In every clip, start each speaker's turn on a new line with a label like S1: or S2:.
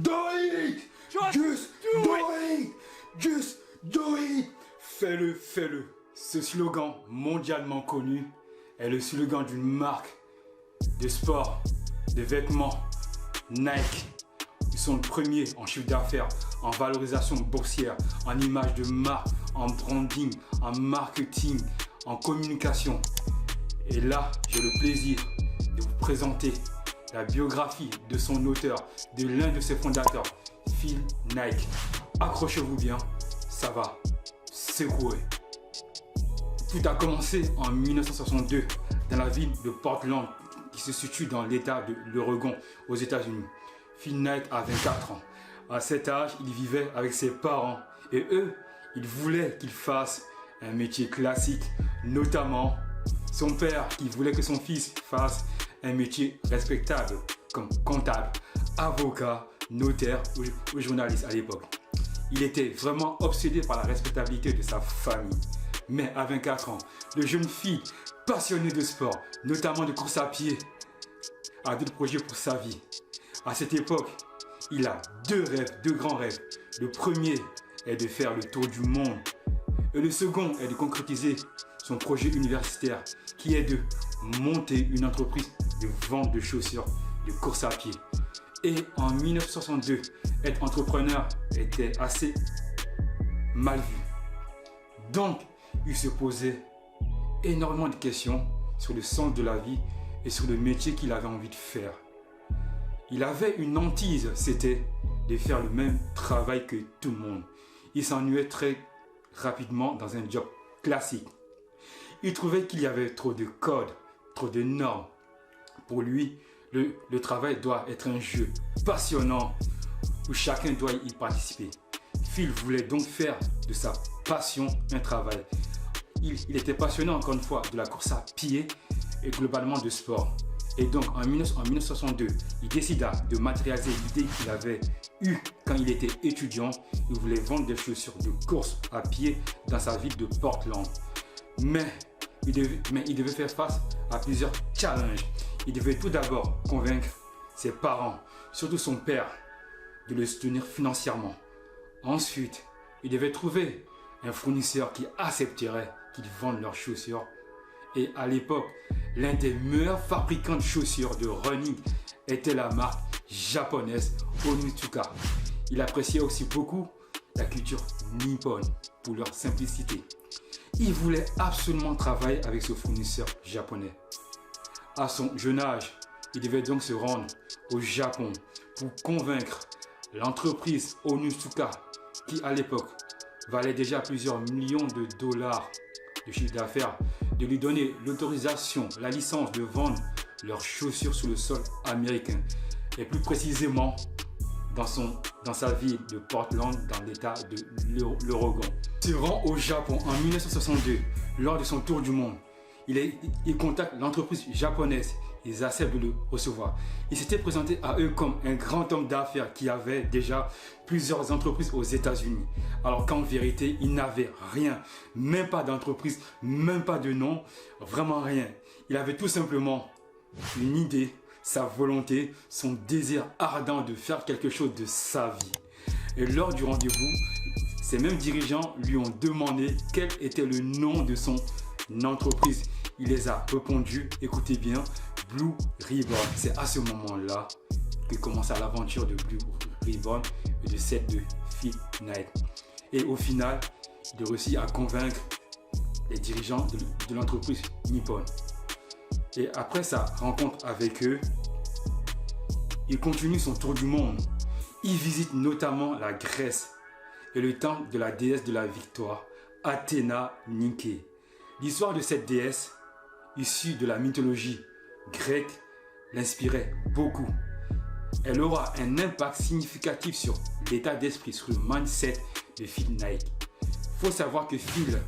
S1: Do it! Just do it! Just do it! Fais-le, fais-le. Ce slogan mondialement connu est le slogan d'une marque de sport, de vêtements, Nike. Ils sont le premier en chiffre d'affaires, en valorisation boursière, en image de marque, en branding, en marketing, en communication. Et là, j'ai le plaisir de vous présenter la biographie de son auteur, de l'un de ses fondateurs, Phil Knight. Accrochez-vous bien, ça va secouer. Tout a commencé en 1962 dans la ville de Portland qui se situe dans l'état de l'Oregon aux États-Unis. Phil Knight a 24 ans. À cet âge, il vivait avec ses parents et eux, ils voulaient qu'il fasse un métier classique, notamment son père qui voulait que son fils fasse un métier respectable comme comptable, avocat, notaire ou journaliste à l'époque. Il était vraiment obsédé par la respectabilité de sa famille. Mais à 24 ans, le jeune Phil, passionné de sport, notamment de course à pied, a d'autres projets pour sa vie. À cette époque, il a deux grands rêves. Le premier est de faire le tour du monde. Et le second est de concrétiser son projet universitaire qui est de monter une entreprise de vente de chaussures de course à pied. Et en 1962, être entrepreneur était assez mal vu. Donc, il se posait énormément de questions sur le sens de la vie et sur le métier qu'il avait envie de faire. Il avait une hantise, c'était de faire le même travail que tout le monde. Il s'ennuyait très rapidement dans un job classique. Il trouvait qu'il y avait trop de codes, trop de normes. Pour lui, le travail doit être un jeu passionnant où chacun doit y participer. Phil voulait donc faire de sa passion un travail. Il était passionné encore une fois de la course à pied et globalement de sport. Et donc en 1962, il décida de matérialiser l'idée qu'il avait eue quand il était étudiant. Il voulait vendre des chaussures de course à pied dans sa ville de Portland. Mais il devait faire face à plusieurs challenges. Il devait tout d'abord convaincre ses parents, surtout son père, de le soutenir financièrement. Ensuite, il devait trouver un fournisseur qui accepterait qu'il vende leurs chaussures. Et à l'époque, l'un des meilleurs fabricants de chaussures de running était la marque japonaise Onitsuka. Il appréciait aussi beaucoup la culture nippone pour leur simplicité. Il voulait absolument travailler avec ce fournisseur japonais. À son jeune âge, il devait donc se rendre au Japon pour convaincre l'entreprise Onitsuka, qui à l'époque valait déjà plusieurs millions de dollars de chiffre d'affaires, de lui donner l'autorisation, la licence de vendre leurs chaussures sur le sol américain, et plus précisément dans sa ville de Portland, dans l'état de l'Oregon. Il se rend au Japon en 1962, lors de son tour du monde. Il contacte l'entreprise japonaise, ils acceptent de le recevoir. Il s'était présenté à eux comme un grand homme d'affaires qui avait déjà plusieurs entreprises aux États-Unis. Alors qu'en vérité, il n'avait rien, même pas d'entreprise, même pas de nom, vraiment rien. Il avait tout simplement une idée, sa volonté, son désir ardent de faire quelque chose de sa vie. Et lors du rendez-vous, ces mêmes dirigeants lui ont demandé quel était le nom de son entreprise. Il les a répondu, écoutez bien, Blue Ribbon. C'est à ce moment-là que commença l'aventure de Blue Ribbon et de celle de Phil Knight. Et au final, il réussit à convaincre les dirigeants de l'entreprise Nippon. Et après sa rencontre avec eux, il continue son tour du monde. Il visite notamment la Grèce et le temple de la déesse de la victoire, Athéna Nike. L'histoire de cette déesse, issue de la mythologie grecque, l'inspirait beaucoup. Elle aura un impact significatif sur l'état d'esprit, sur le mindset de Phil Knight. Il faut savoir que Phil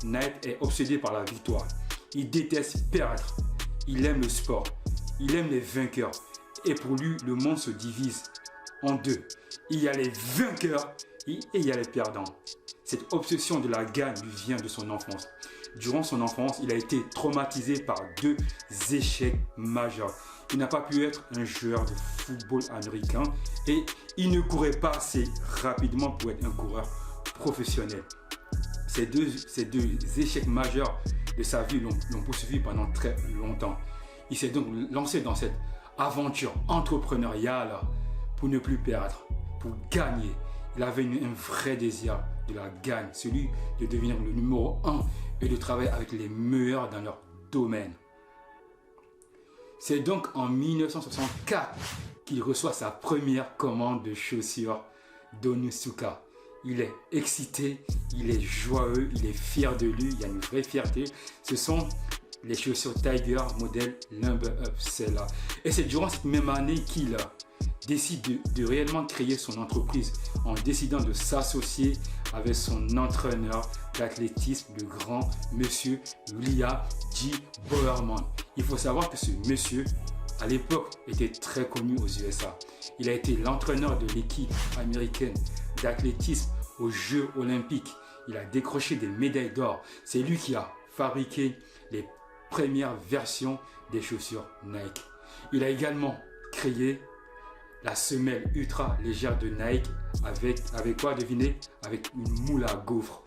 S1: Knight est obsédé par la victoire. Il déteste perdre. Il aime le sport. Il aime les vainqueurs. Et pour lui, le monde se divise en deux. Il y a les vainqueurs et il y a les perdants. Cette obsession de la gagne lui vient de son enfance. Durant son enfance, il a été traumatisé par deux échecs majeurs. il n'a pas pu être un joueur de football américain et il ne courait pas assez rapidement pour être un coureur professionnel. Ces deux échecs majeurs de sa vie l'ont poursuivi pendant très longtemps. Il s'est donc lancé dans cette aventure entrepreneuriale pour ne plus perdre, pour gagner. Il avait un vrai désir de la gagne, celui de devenir le numéro 1 et de travailler avec les meilleurs dans leur domaine. C'est donc en 1964 qu'il reçoit sa première commande de chaussures d'Onitsuka. Il est excité, il est joyeux, il est fier de lui, il y a une vraie fierté. Ce sont les chaussures Tiger modèle Lumber Up, celle-là. Et c'est durant cette même année qu'il décide de réellement créer son entreprise en décidant de s'associer avec son entraîneur d'athlétisme, le grand monsieur William J. Bowerman. Il faut savoir que ce monsieur, à l'époque, était très connu aux USA. Il a été l'entraîneur de l'équipe américaine d'athlétisme aux Jeux olympiques. Il a décroché des médailles d'or. C'est lui qui a fabriqué les premières versions des chaussures Nike. Il a également créé la semelle ultra légère de Nike avec quoi, devinez? Avec une moule à gaufres.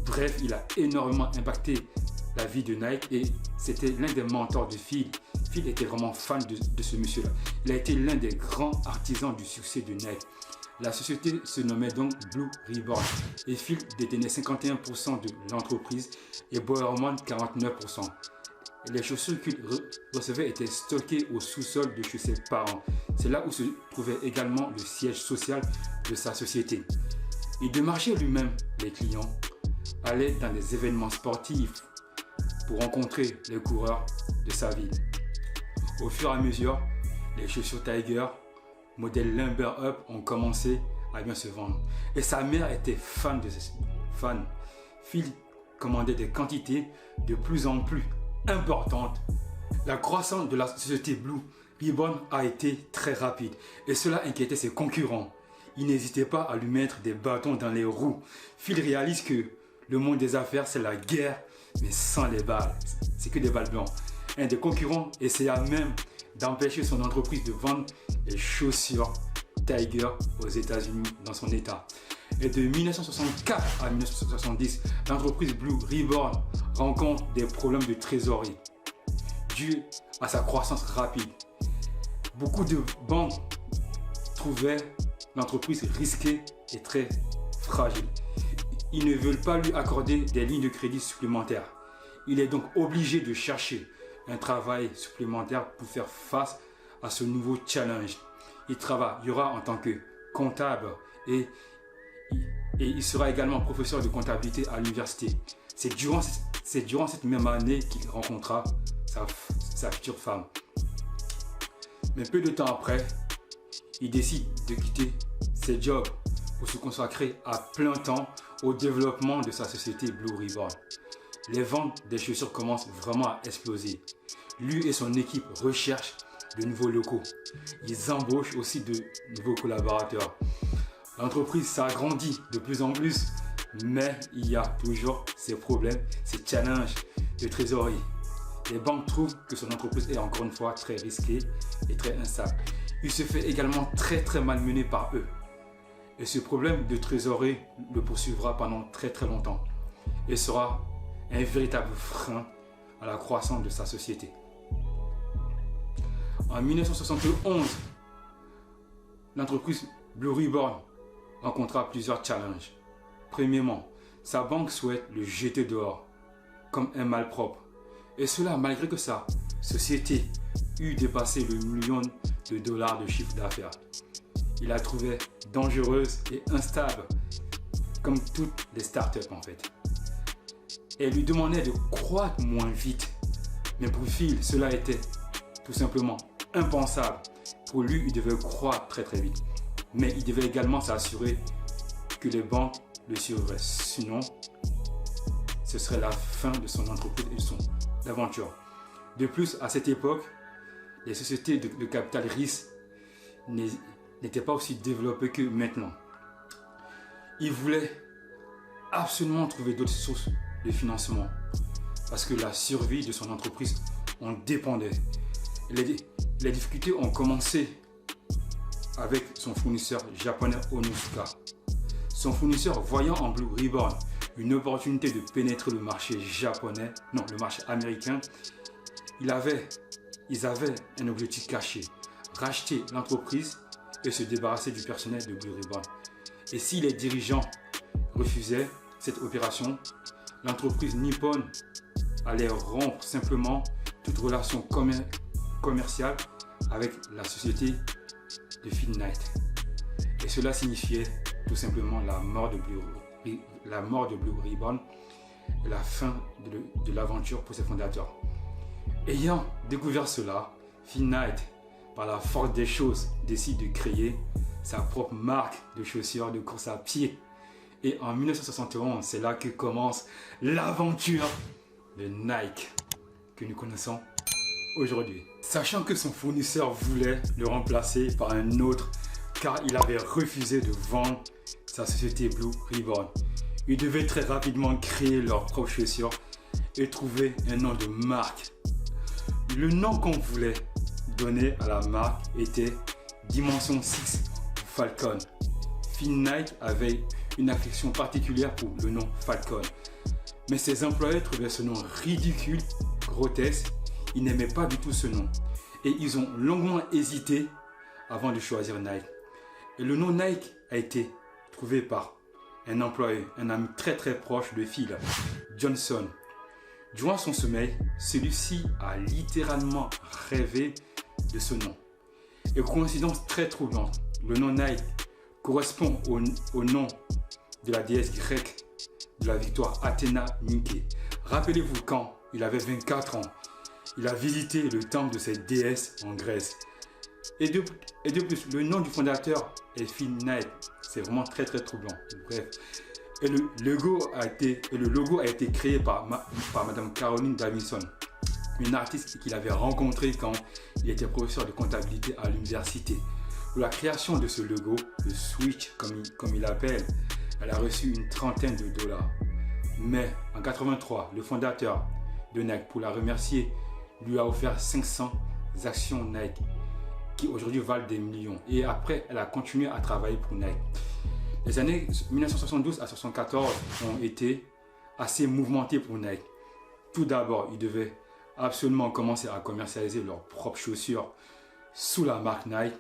S1: Bref, il a énormément impacté la vie de Nike et c'était l'un des mentors de Phil. Phil était vraiment fan de ce monsieur-là. Il a été l'un des grands artisans du succès de Nike. La société se nommait donc Blue Ribbon et Phil détenait 51% de l'entreprise et Bowerman 49%. Les chaussures qu'il recevait étaient stockées au sous-sol de chez ses parents. C'est là où se trouvait également le siège social de sa société. Il démarchait lui-même les clients, allait dans des événements sportifs pour rencontrer les coureurs de sa ville. Au fur et à mesure, les chaussures Tiger modèle Lumber Up ont commencé à bien se vendre. Et sa mère était fan. Phil commandait des quantités de plus en plus importante. La croissance de la société Blue Ribbon a été très rapide et cela inquiétait ses concurrents. Ils n'hésitaient pas à lui mettre des bâtons dans les roues. Phil réalise que le monde des affaires c'est la guerre mais sans les balles. C'est que des balles blancs. Un des concurrents essaya même d'empêcher son entreprise de vendre les chaussures Tiger aux États-Unis dans son état. Et de 1964 à 1970, l'entreprise Blue Ribbon rencontre des problèmes de trésorerie dû à sa croissance rapide. Beaucoup de banques trouvaient l'entreprise risquée et très fragile. Ils ne veulent pas lui accorder des lignes de crédit supplémentaires. Il est donc obligé de chercher un travail supplémentaire pour faire face à ce nouveau challenge. Il travaillera en tant que comptable et il sera également professeur de comptabilité à l'université. C'est durant cette même année qu'il rencontra sa future femme. Mais peu de temps après, il décide de quitter ses jobs pour se consacrer à plein temps au développement de sa société Blue Ribbon. Les ventes des chaussures commencent vraiment à exploser. Lui et son équipe recherchent de nouveaux locaux. Ils embauchent aussi de nouveaux collaborateurs. L'entreprise s'agrandit de plus en plus, mais il y a toujours ces problèmes, ces challenges de trésorerie. Les banques trouvent que son entreprise est encore une fois très risquée et très instable. Il se fait également très malmené par eux. Et ce problème de trésorerie le poursuivra pendant très longtemps et sera un véritable frein à la croissance de sa société. En 1971, l'entreprise Blue Ribbon rencontra plusieurs challenges. Premièrement, sa banque souhaite le jeter dehors comme un malpropre. Et cela malgré que sa société eût dépassé le million de dollars de chiffre d'affaires. Il la trouvait dangereuse et instable, comme toutes les startups en fait. Elle lui demandait de croître moins vite. Mais pour Phil, cela était tout simplement impensable. Pour lui, il devait croître très vite. Mais il devait également s'assurer que les banques le suivraient. Sinon, ce serait la fin de son entreprise et de son aventure. De plus, à cette époque, les sociétés de capital risque n'étaient pas aussi développées que maintenant. Il voulait absolument trouver d'autres sources de financement parce que la survie de son entreprise en dépendait. Les difficultés ont commencé avec son fournisseur japonais Onitsuka. Son fournisseur, voyant en Blue Ribbon une opportunité de pénétrer le marché japonais, non, le marché américain, ils avaient un objectif caché, racheter l'entreprise et se débarrasser du personnel de Blue Ribbon. Et si les dirigeants refusaient cette opération, l'entreprise Nippon allait rompre simplement toute relation commerciale avec la société de Phil Knight. Et cela signifiait tout simplement la mort de Blue Ribbon et la fin de l'aventure pour ses fondateurs. Ayant découvert cela, Phil Knight, par la force des choses, décide de créer sa propre marque de chaussures de course à pied. Et en 1971, c'est là que commence l'aventure de Nike que nous connaissons aujourd'hui. Sachant que son fournisseur voulait le remplacer par un autre car il avait refusé de vendre sa société Blue Ribbon. Ils devaient très rapidement créer leurs propres chaussures et trouver un nom de marque. Le nom qu'on voulait donner à la marque était Dimension 6 Falcon. Phil Knight avait une affection particulière pour le nom Falcon. Mais ses employés trouvaient ce nom ridicule, grotesque. Ils n'aimaient pas du tout ce nom. Et ils ont longuement hésité avant de choisir Nike. Et le nom Nike a été trouvé par un employé, un ami très proche de Phil, Johnson. Durant son sommeil, celui-ci a littéralement rêvé de ce nom. Et coïncidence très troublante, le nom Nike correspond au nom de la déesse grecque de la victoire Athéna Nike. Rappelez-vous quand il avait 24 ans, il a visité le temple de cette déesse en Grèce. Et de plus, le nom du fondateur est Phil Knight. C'est vraiment très troublant. Bref. Et le logo a été créé par Madame Caroline Davidson, une artiste qu'il avait rencontrée quand il était professeur de comptabilité à l'université. Pour la création de ce logo, le Switch comme il l'appelle, elle a reçu une trentaine de dollars. Mais en 1983, le fondateur de Nike, pour la remercier, lui a offert 500 actions Nike qui aujourd'hui valent des millions. Et après, elle a continué à travailler pour Nike. Les années 1972 à 1974 ont été assez mouvementées pour Nike. Tout d'abord, ils devaient absolument commencer à commercialiser leurs propres chaussures sous la marque Nike.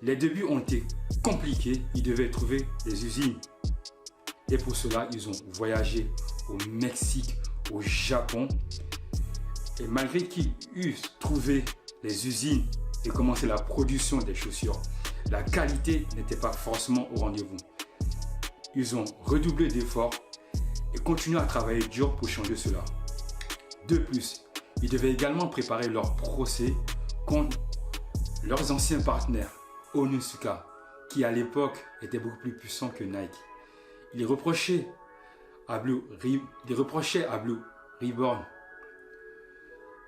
S1: Les débuts ont été compliqués. Ils devaient trouver des usines. Et pour cela, ils ont voyagé au Mexique, au Japon. Et malgré qu'ils eussent trouvé les usines et commencé la production des chaussures, la qualité n'était pas forcément au rendez-vous. Ils ont redoublé d'efforts et continué à travailler dur pour changer cela. De plus, ils devaient également préparer leur procès contre leurs anciens partenaires, Onitsuka, qui à l'époque était beaucoup plus puissant que Nike. Ils reprochaient à Blue Ribbon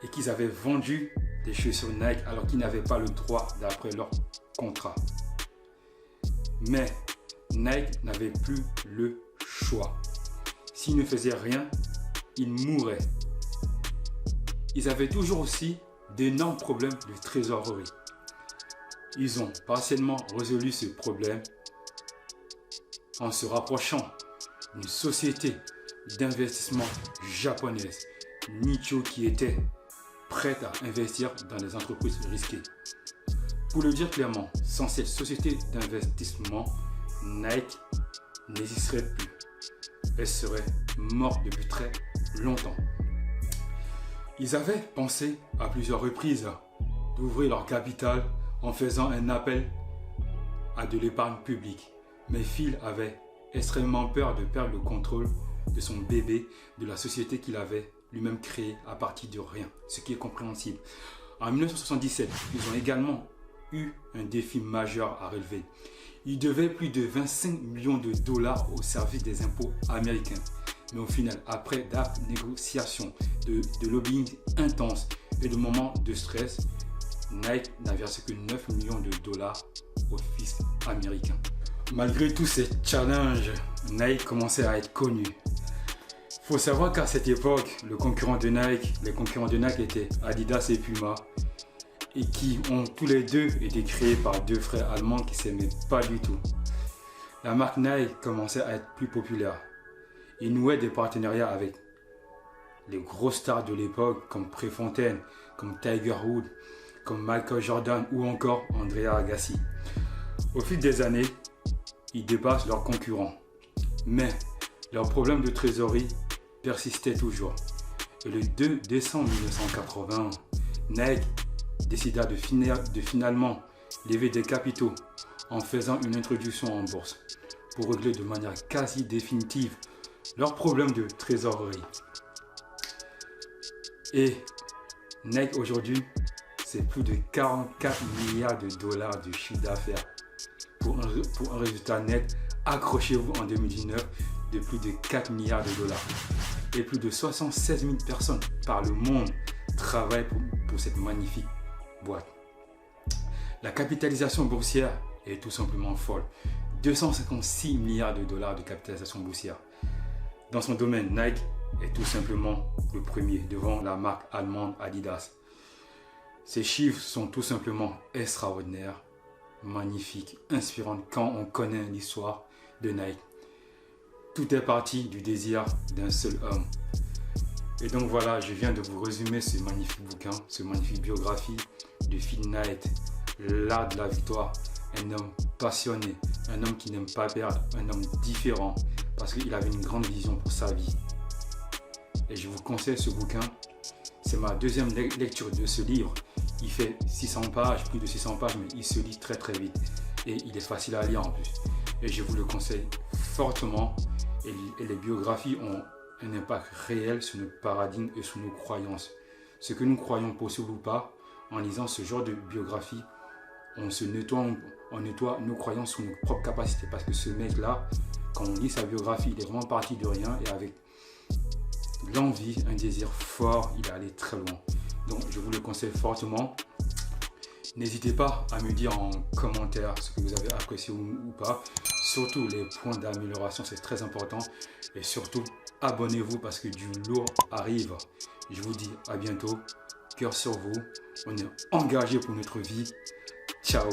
S1: et qu'ils avaient vendu des chaussures Nike alors qu'ils n'avaient pas le droit d'après leur contrat. Mais Nike n'avait plus le choix. S'ils ne faisaient rien, ils mourraient. Ils avaient toujours aussi d'énormes problèmes de trésorerie. Ils ont partiellement résolu ce problème en se rapprochant d'une société d'investissement japonaise, Nicho, qui était prête à investir dans des entreprises risquées. Pour le dire clairement, sans cette société d'investissement, Nike n'existerait plus. Elle serait morte depuis très longtemps. Ils avaient pensé à plusieurs reprises d'ouvrir leur capital en faisant un appel à de l'épargne publique. Mais Phil avait extrêmement peur de perdre le contrôle de son bébé, de la société qu'il avait lui-même créée à partir de rien, ce qui est compréhensible. En 1977, ils ont également eu un défi majeur à relever. Ils devaient plus de 25 millions de dollars au service des impôts américains. Mais au final, après d'âpres négociations, de lobbying intense et de moments de stress, Nike n'a versé que 9 millions de dollars au fisc américain. Malgré tous ces challenges, Nike commençait à être connu. Il faut savoir qu'à cette époque, les concurrents de Nike étaient Adidas et Puma. et qui ont tous les deux été créés par deux frères allemands qui s'aimaient pas du tout. La marque Nike commençait à être plus populaire. Ils nouaient des partenariats avec les grosses stars de l'époque comme Préfontaine, comme Tiger Woods, comme Michael Jordan ou encore Andrea Agassi. Au fil des années, ils dépassent leurs concurrents. Mais leur problème de trésorerie persistait toujours. Et le 2 décembre 1981, Nike décida de finalement lever des capitaux en faisant une introduction en bourse pour régler de manière quasi définitive leur problème de trésorerie. Et Nike aujourd'hui, c'est plus de 44 milliards de dollars de chiffre d'affaires. Pour un résultat net, accrochez-vous en 2019, de plus de 4 milliards de dollars. Et plus de 76 000 personnes par le monde travaillent pour cette magnifique boîte. La capitalisation boursière est tout simplement folle. 256 milliards de dollars de capitalisation boursière. Dans son domaine, Nike est tout simplement le premier devant la marque allemande Adidas. Ces chiffres sont tout simplement extraordinaires, magnifiques, inspirantes quand on connaît l'histoire de Nike. Tout est parti du désir d'un seul homme. Et donc voilà, je viens de vous résumer ce magnifique bouquin, ce magnifique biographie de Phil Knight, l'art de la victoire. Un homme passionné, un homme qui n'aime pas perdre, un homme différent, parce qu'il avait une grande vision pour sa vie. Et je vous conseille ce bouquin. C'est ma deuxième lecture de ce livre. Il fait 600 pages, plus de 600 pages, mais il se lit très très vite. Et il est facile à lire en plus. Et je vous le conseille fortement. Et les biographies ont un impact réel sur nos paradigmes et sur nos croyances. Ce que nous croyons possible ou pas, en lisant ce genre de biographie, on nettoie nos croyances sur nos propres capacités. Parce que ce mec-là, quand on lit sa biographie, il est vraiment parti de rien et avec l'envie, un désir fort, il est allé très loin. Donc je vous le conseille fortement. N'hésitez pas à me dire en commentaire ce que vous avez apprécié ou pas. Surtout les points d'amélioration, c'est très important. Et surtout, abonnez-vous parce que du lourd arrive. Je vous dis à bientôt. Cœur sur vous. On est engagé pour notre vie. Ciao.